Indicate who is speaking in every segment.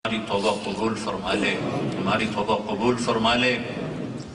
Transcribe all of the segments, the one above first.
Speaker 1: ہماری توبہ قبول فرما لے، ہماری توبہ قبول فرما لے،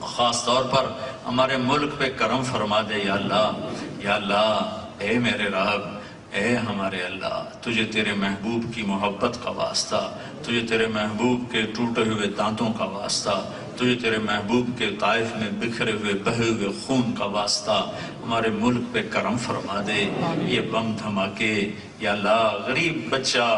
Speaker 1: خاص طور پر ہمارے ملک پہ کرم فرما دے یا اللہ۔ یا اللہ، اے میرے رب، اے ہمارے اللہ، تجھے تیرے محبوب کی محبت کا واسطہ، تجھے تیرے محبوب کے ٹوٹے ہوئے دانتوں کا واسطہ، تجھے تیرے محبوب کے طائف میں بکھرے ہوئے بہے ہوئے خون کا واسطہ ہمارے ملک پہ کرم فرما دے۔ یہ بم دھماکے یا اللہ، غریب بچہ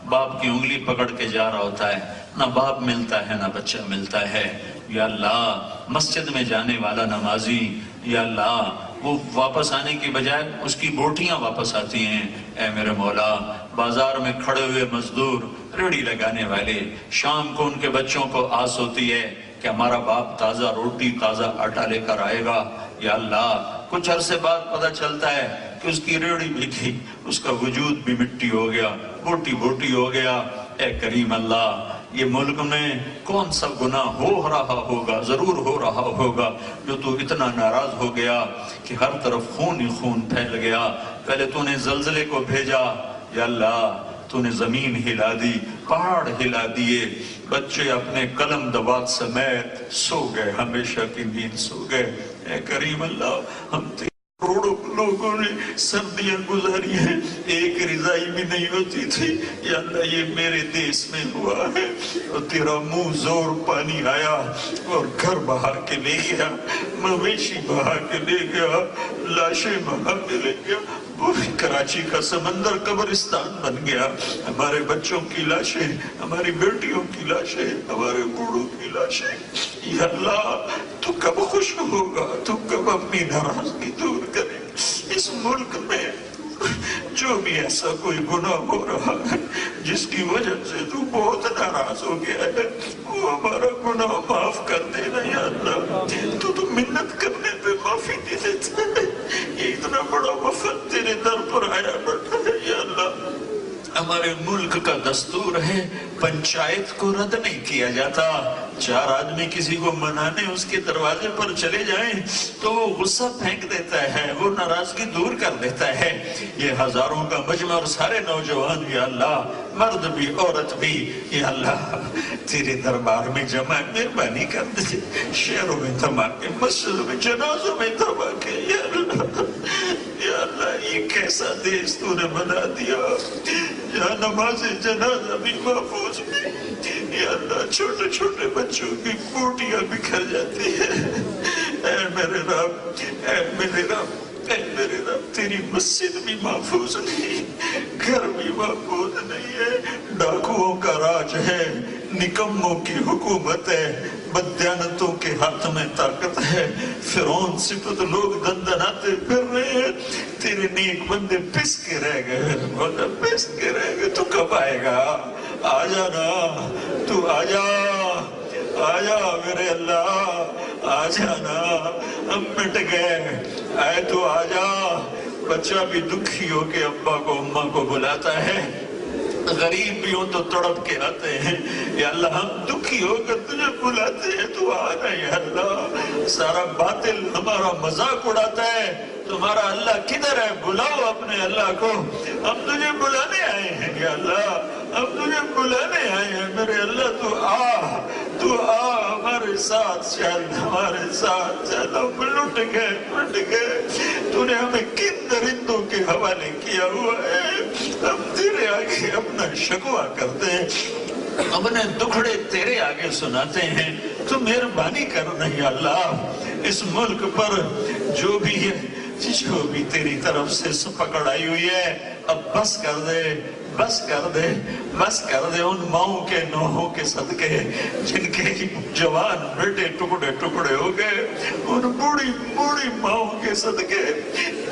Speaker 1: باپ کی انگلی پکڑ کے جا رہا ہوتا ہے، نہ باپ ملتا ہے نہ بچہ ملتا ہے۔ یا اللہ، مسجد میں جانے والا نمازی، یا اللہ وہ واپس آنے کی بجائے اس کی بوٹیاں واپس آتی ہیں۔ اے میرے مولا، بازار میں کھڑے ہوئے مزدور، ریڑھی لگانے والے، شام کو ان کے بچوں کو آس ہوتی ہے کہ ہمارا باپ تازہ روٹی تازہ آٹا لے کر آئے گا۔ یا اللہ، کچھ عرصے بعد پتہ چلتا ہے کہ اس کی ریڑھی بھی تھی، اس کا وجود بھی مٹی ہو گیا، بوٹی بوٹی ہو گیا۔ اے کریم اللہ، یہ ملک میں کون سا گناہ ہو رہا ہوگا، ضرور ہو رہا ہوگا، جو تو اتنا ناراض ہو گیا کہ ہر طرف خون ہی خون پھیل گیا۔ پہلے تو نے زلزلے کو بھیجا، یا اللہ تو نے زمین ہلا دی، پہاڑ ہلا دیے، بچے اپنے قلم دوات سمیت سو گئے، ہمیشہ کی نیند سو گئے۔ اے کریم اللہ، ہم کروڑوں لوگوں نے سردیاں گزاری ہیں، ایک رضائی بھی نہیں ہوتی تھی۔ یا اللہ، یہ میرے دیس میں ہوا ہے، اور تیرا منہ زور پانی آیا اور گھر بہا کے لے گیا، مویشی بہا کے لے گیا، لاشیں بہا کے لے گیا۔ کراچی کا سمندر قبرستان بن گیا، ہمارے بچوں کی لاشیں، ہماری بیٹیوں کی لاشیں، ہمارے بوڑھوں کی لاشیں۔ یا اللہ، تو کب خوش ہوگا، تو کب اپنی ناراضگی دور کرے؟ اس ملک میں جو بھی ایسا کوئی گناہ ہو رہا ہے جس کی وجہ سے تو بہت ناراض ہو گیا ہے، وہ ہمارا گناہ معاف کر دینا یا اللہ۔ تو منت کرنے پہ معافی دے دیتا ہے۔ یہ اتنا بڑا وفد تیرے در پر آیا بیٹھا ہے یا اللہ۔ ہمارے ملک کا دستور ہے پنچایت کو رد نہیں کیا جاتا، چار آدمی کسی کو منانے اس کے دروازے پر چلے جائیں تو وہ غصہ پھینک دیتا ہے، وہ ناراضگی دور کر دیتا ہے۔ یہ ہزاروں کا مجمع اور سارے نوجوان یا اللہ، مرد بھی عورت بھی یا اللہ تیرے دربار میں جمع، مہربانی کر دے۔ شہروں میں دھماکے، مسجدوں میں، جنازوں میں دھماکے، یا اللہ یا اللہ، یہ کیسا دیس تو نے بنا دیا جہاں نماز جنازہ بھی محفوظ بھی۔ یا اللہ، چھوٹے چھوٹے بچوں کی بوٹیاں بکھر جاتی ہیں۔ اے میرے رب، اے میرے رب، اے میرے رب، تیری مسجد بھی محفوظ نہیں، گھر بھی محفوظ نہیں ہے، ڈاکوؤں کا راج ہے، نکموں کی حکومت ہے، بدیانتوں کے ہاتھ میں طاقت ہے، فرعون صفت لوگ دندناتے پھر رہے ہیں، تیرے نیک بندے پس کے رہ گئے، مولا پس کے رہ گئے۔ تو کب آئے گا؟ آ جانا، تو آ جا، آ جا میرے اللہ، آ جانا، ہم مٹ گئے، آئے تو آ جا۔ بچہ بھی دکھی ہو کے ابا کو اماں کو بلاتا ہے، غریب بھی ہو تو تڑپ کے آتے ہیں۔ یا اللہ، ہم دکھی ہو کر تجھے بلاتے ہیں، تو آنا یا اللہ۔ سارا باطل ہمارا مذاق اڑاتا ہے، تمہارا اللہ کدھر ہے؟ بلاؤ اپنے اللہ کو، ہم تجھے بلانے آئے ہیں یا اللہ، ہم تجھے بلانے آئے ہیں میرے اللہ۔ تو آ، تو آ، ہمارے ساتھ چل، ہمارے ساتھ چل۔ ہم لٹ گئے، پٹ گئے، تو نے ہمیں کن درندوں کے حوالے کیا ہوا ہے؟ ہم تیرے آگے اپنا شکوہ کرتے ہیں، اپنے دکھڑے تیرے آگے سناتے ہیں، تو مہربانی کرنا یا اللہ۔ اس ملک پر جو بھی تیری طرف سے پکڑ آئی ہوئی ہے، اب بس کر دے، بس کر دے، بس کر دے۔ ان ماؤں کے نوحوں کے صدقے جن کے جوان بیٹے ٹکڑے ٹکڑے ہو گئے، ان بوڑھی بوڑھی ماؤں کے صدقے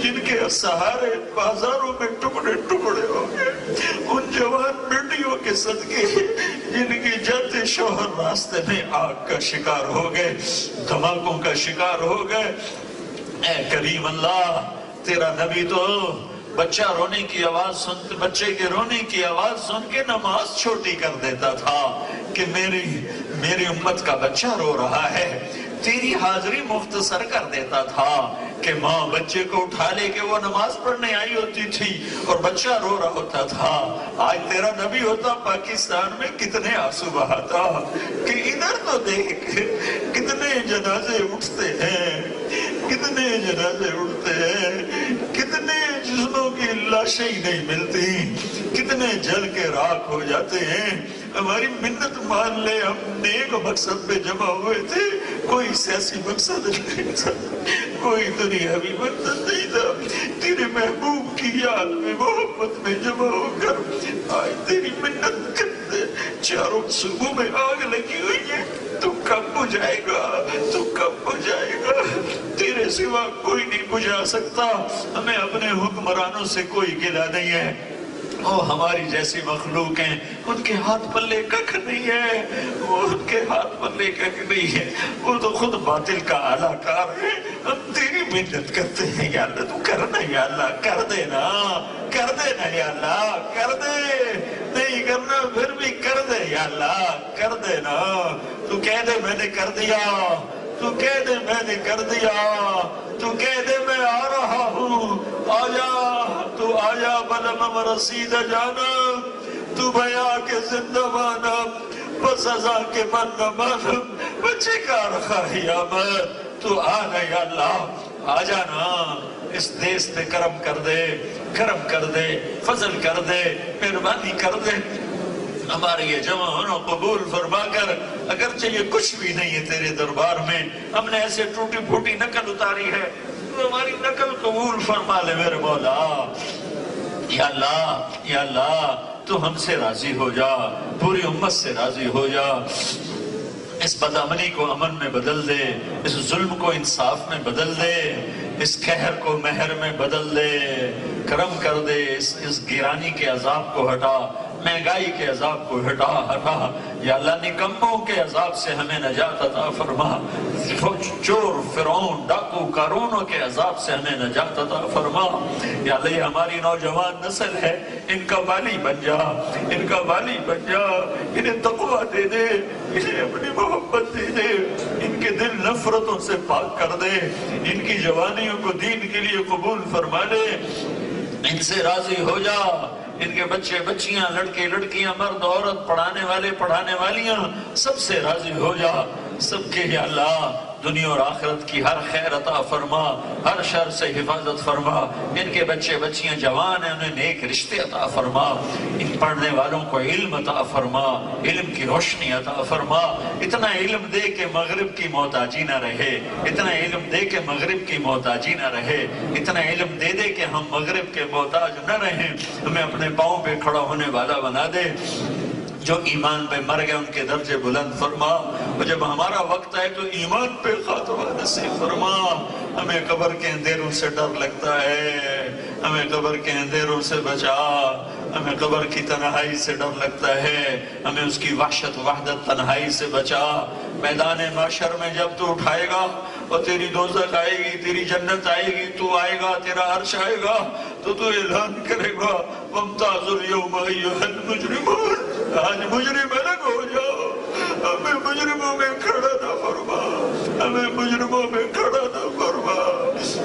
Speaker 1: جن کے سہارے بازاروں میں ٹکڑے ٹکڑے ہو گئے، ان جوان بیٹیوں کے صدقے جن کے جاتے شوہر راستے میں آگ کا شکار ہو گئے، دھماکوں کا شکار ہو گئے۔ اے کریم اللہ، تیرا نبی تو بچہ رونے کی آواز سن، بچے کے رونے کی آواز سن کے نماز چھوٹی کر دیتا تھا کہ میری امت کا بچہ رو رہا ہے۔ تیری حاضری مختصر کر دیتا تھا کہ ماں بچے کو اٹھا لے کے وہ نماز پڑھنے آئی ہوتی تھی اور بچہ رو رہا ہوتا تھا. آج تیرا نبی ہوتا پاکستان میں کتنے آنسو بہاتا کہ ادھر تو دیکھ کتنے جنازے اٹھتے ہیں، کتنے جنازے اٹھتے ہیں، کتنے جسموں کی لاشیں ہی نہیں ملتی، کتنے جل کے راکھ ہو جاتے ہیں. ہماری منت مان لے، ہم نیک مقصد پہ جمع ہوئے تھے، کوئی سیاسی مقصد نہیں تھا، کوئی دنیاوی مقصد نہیں تھا. تیرے محبوب کی یاد میں محبت میں جمع ہو کر آج تیری منت کرتے. چاروں صبح میں آگ لگی ہوئی ہے، تو کب بجھائے گا، تو کب بجھائے گا؟ تیرے سوا کوئی نہیں بجھا سکتا. ہمیں اپنے حکمرانوں سے کوئی گلہ نہیں ہے، وہ ہماری جیسی مخلوق ہیں، ان کے ہاتھ پلے ککھ نہیں ہے، وہ ان کے ہاتھ پلے ککھ نہیں ہے، وہ تو خود باطل کا اعلیٰ کار ہے. ہم تیری محنت کرتے ہیں یا اللہ، تو کرنا یا اللہ، کر دینا، کر دینا یا اللہ، کر دے. نہیں کرنا پھر بھی کر دے یا اللہ، کر دینا. تو کہہ دے میں نے کر دیا، تو کہہ دے میں نے کر دیا، تو کہہ دے میں آ رہا ہوں. آجا تو آجا بلم رسید جانا، تو بیا کے زندہ مانا، بس ازا کے من نہ مانا، بچے کا رکھا ہی آمد. تو آنا یا اللہ، آ جانا. اس دیس پہ کرم کر دے، کرم کر دے، فضل کر دے، مہربانی کر دے. ہمارے یہ جمع ہونا قبول فرما کر. اگرچہ یہ کچھ بھی نہیں ہے تیرے دربار میں، ہم نے ایسے ٹوٹی پھوٹی نقل اتاری ہے، تو ہماری نقل قبول فرما لے میرے مولا. یا اللہ، یا اللہ، تو ہم سے راضی ہو جا، پوری امت سے راضی ہو جا. اس بدامنی کو امن میں بدل دے، اس ظلم کو انصاف میں بدل دے، اس قہر کو مہر میں بدل دے. کرم کر دے، اس گرانی کے عذاب کو ہٹا، مہنگائی کے عذاب کو ہٹا. یا اللہ نکموں کے عذاب سے ہمیں نجات عطا فرما، چور فرعون ڈاکو قارونوں کے عذاب سے ہمیں نجات عطا فرما. یا اللہ یہ ہماری نوجوان نسل ہے، ان کا والی بن جا، ان کا والی بن جا. انہیں تقویٰ دے دے، انہیں اپنی محبت دے دے، ان کے دل نفرتوں سے پاک کر دے، ان کی جوانیوں کو دین کے لیے قبول فرما لے. ان سے راضی ہو جا. ان کے بچے بچیاں، لڑکے لڑکیاں، مرد عورت، پڑھانے والے پڑھانے والیاں، سب سے راضی ہو جا. سب کے یا اللہ دنیا اور آخرت کی ہر خیر عطا فرما، ہر شر سے حفاظت فرما. ان کے بچے بچیاں جوان ہیں، انہیں نیک رشتے عطا فرما. ان پڑھنے والوں کو علم عطا فرما، علم کی روشنی عطا فرما. اتنا علم دے کہ مغرب کی محتاجی نہ رہے، اتنا علم دے کہ مغرب کی محتاجی نہ رہے، اتنا علم دے دے کہ ہم مغرب کے محتاج نہ رہیں. ہمیں اپنے پاؤں پہ کھڑا ہونے والا بنا دے. جو ایمان پہ مر گئے ان کے درجے بلند فرما، اور جب ہمارا وقت آئے تو ایمان پہ خاتمہ نصیب فرما. ہمیں قبر کے اندھیروں سے ڈر لگتا ہے، ہمیں قبر کے اندھیروں سے بچا، ہمیں قبر کی تنہائی سے ڈر لگتا ہے، ہمیں اس کی وحشت وحدت تنہائی سے بچا. میدان محشر میں جب تو اٹھائے گا اور تیری دوزخ آئے گی، تیری جنت آئے گی، تو آئے گا، تیرا عرش آئے گا، تو اعلان کرے گا وَامْتَازُوا الْيَوْمَ أَيُّهَا الْمُجْرِمُونَ. آج مجرم الگ ہو جاؤ، ہمیں مجرموں میں کھڑا نہ فرما، ہمیں مجرموں میں کھڑا نہ فرما.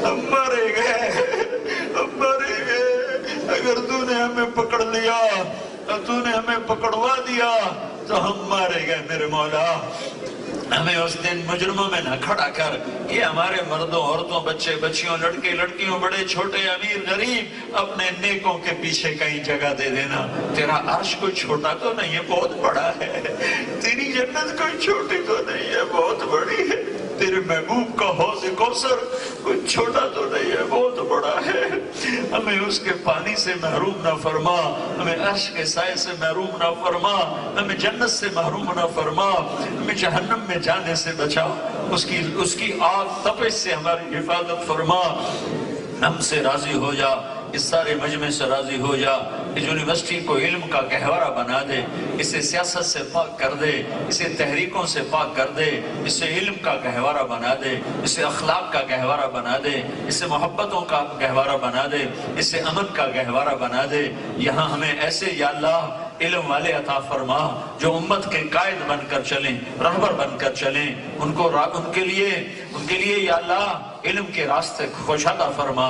Speaker 1: ہم مارے گئے، ہم مارے گئے. اگر تو نے ہمیں پکڑ لیا، تو نے ہمیں پکڑوا دیا، تو ہم مارے گئے میرے مولا. ہمیں اس دن مجرموں میں نہ کھڑا کر. یہ ہمارے مردوں عورتوں بچے بچیوں لڑکے لڑکیوں بڑے چھوٹے امیر غریب اپنے نیکوں کے پیچھے کہیں جگہ دے دینا. تیرا عرش کوئی چھوٹا تو نہیں ہے، بہت بڑا ہے. تیری جنت کوئی چھوٹی تو نہیں ہے، بہت بڑی ہے. تیرے محبوب کا حوض کوثر کوئی چھوٹا تو نہیں ہے، بہت بڑا ہے. ہمیں اس کے پانی سے محروم نہ فرما، ہمیں عرش کے سائے سے محروم نہ فرما، ہمیں جنت سے محروم نہ فرما. ہمیں جہنم میں جانے سے بچا، اس کی آگ تپش سے ہماری حفاظت فرما. ہم سے راضی ہو جا، اس سارے مجمع سے راضی ہو جا. اس یونیورسٹی کو علم کا گہوارہ بنا دے، اسے سیاست سے پاک کر دے، اسے تحریکوں سے پاک کر دے، اسے علم کا گہوارہ بنا دے، اسے اخلاق کا گہوارہ بنا دے، اسے محبتوں کا گہوارہ بنا دے، اسے امن کا گہوارہ بنا دے. یہاں ہمیں ایسے یا اللہ علم والے عطا فرما جو امت کے قائد بن کر چلیں، رہبر بن کر چلیں، ان کے لیے یا اللہ علم کے راستے کشادہ فرما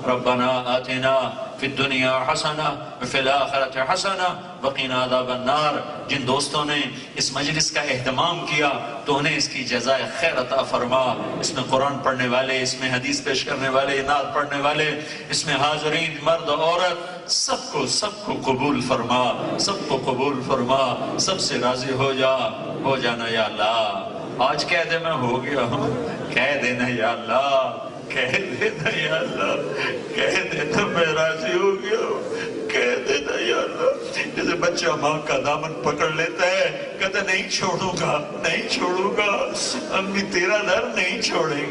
Speaker 1: ربنا آتنا فی الدنیا حسنہ وفی الآخرۃ حسنہ وقنا عذاب النار۔ جن دوستوں نے اس مجلس کا اہتمام کیا تو انہیں اس کی جزائے خیر عطا فرما۔ اس میں قرآن پڑھنے والے، اس میں حدیث پیش کرنے والے، نعت پڑھنے والے، اس میں حاضرین مرد عورت، سب کو قبول فرما، سب سے راضی ہو جانا یا اللہ۔ آج کہہ دے میں ہو گیا ہوں، کہہ دینا یا اللہ، کہہ دینا میں راضی ہو گیا ہوں، کہہ دینا یا اللہ۔ جیسے بچہ ماں کا دامن پکڑ لیتا ہے، کہتا نہیں چھوڑوں گا، امی تیرا در نہیں چھوڑیں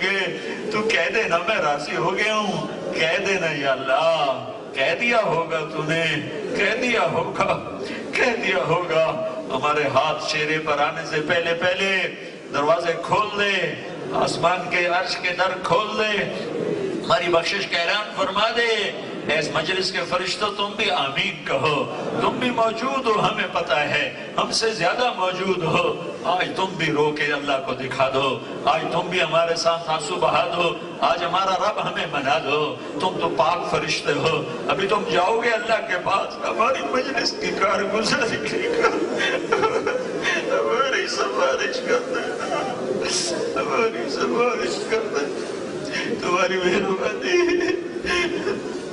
Speaker 1: گے، تو کہہ دینا میں راضی ہو گیا ہوں، کہہ دینا یا اللہ۔ کہہ دیا ہوگا تو نے، کہہ دیا ہوگا۔ ہمارے ہاتھ چہرے پر آنے سے پہلے دروازے کھول دے، آسمان کے عرش کے در کھول دے، ہماری بخشش کا اعلان فرما دے۔ اس مجلس کے فرشتوں تم بھی آمین کہو، تم بھی موجود ہو، ہمیں پتہ ہے ہم سے زیادہ موجود ہو۔ آج تم بھی رو کے اللہ کو دکھا دو، آج تم بھی ہمارے ساتھ آنسو بہا دو، آج ہمارا رب ہمیں منا دو۔ تم تو پاک فرشتے ہو، ابھی تم جاؤ گے اللہ کے پاس، ہماری مجلس کی کارگزاری کا ہماری سفارش کر دینا، تمہاری مہربانی۔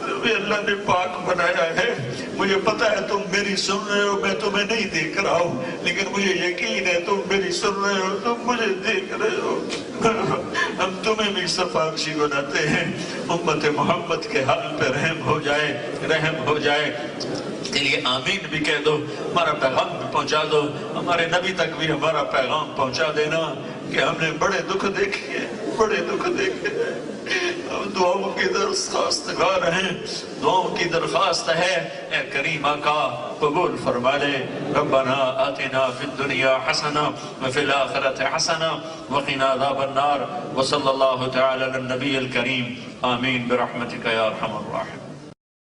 Speaker 1: تمہیں اللہ نے پاک بنایا ہے، مجھے پتا ہے تم میری سن رہے ہو، میں تمہیں نہیں دیکھ رہا ہوں، لیکن مجھے یقین ہے تم میری سن رہے ہو، تم مجھے دیکھ رہے ہو۔ ہم تمہیں بھی سفارشی بناتے ہیں، امت محمد کے حال پہ رحم ہو جائے، اس کے لیے آمین بھی کہہ دو، ہمارا پیغام بھی پہنچا دو، ہمارے نبی تک بھی ہمارا پیغام پہنچا دینا کہ ہم نے بڑے دکھ دیکھے ہم دعاؤں کی درخواست گار ہیں، دعاؤں کی درخواست ہے، اے کریم آقا قبول فرما لے۔ ربنا آتنا فی الدنیا حسنہ وفی الآخرۃ حسنہ وقنا عذاب النار، وصلی اللہ تعالی علی النبی الکریم، آمین برحمتک یا ارحم الراحمین۔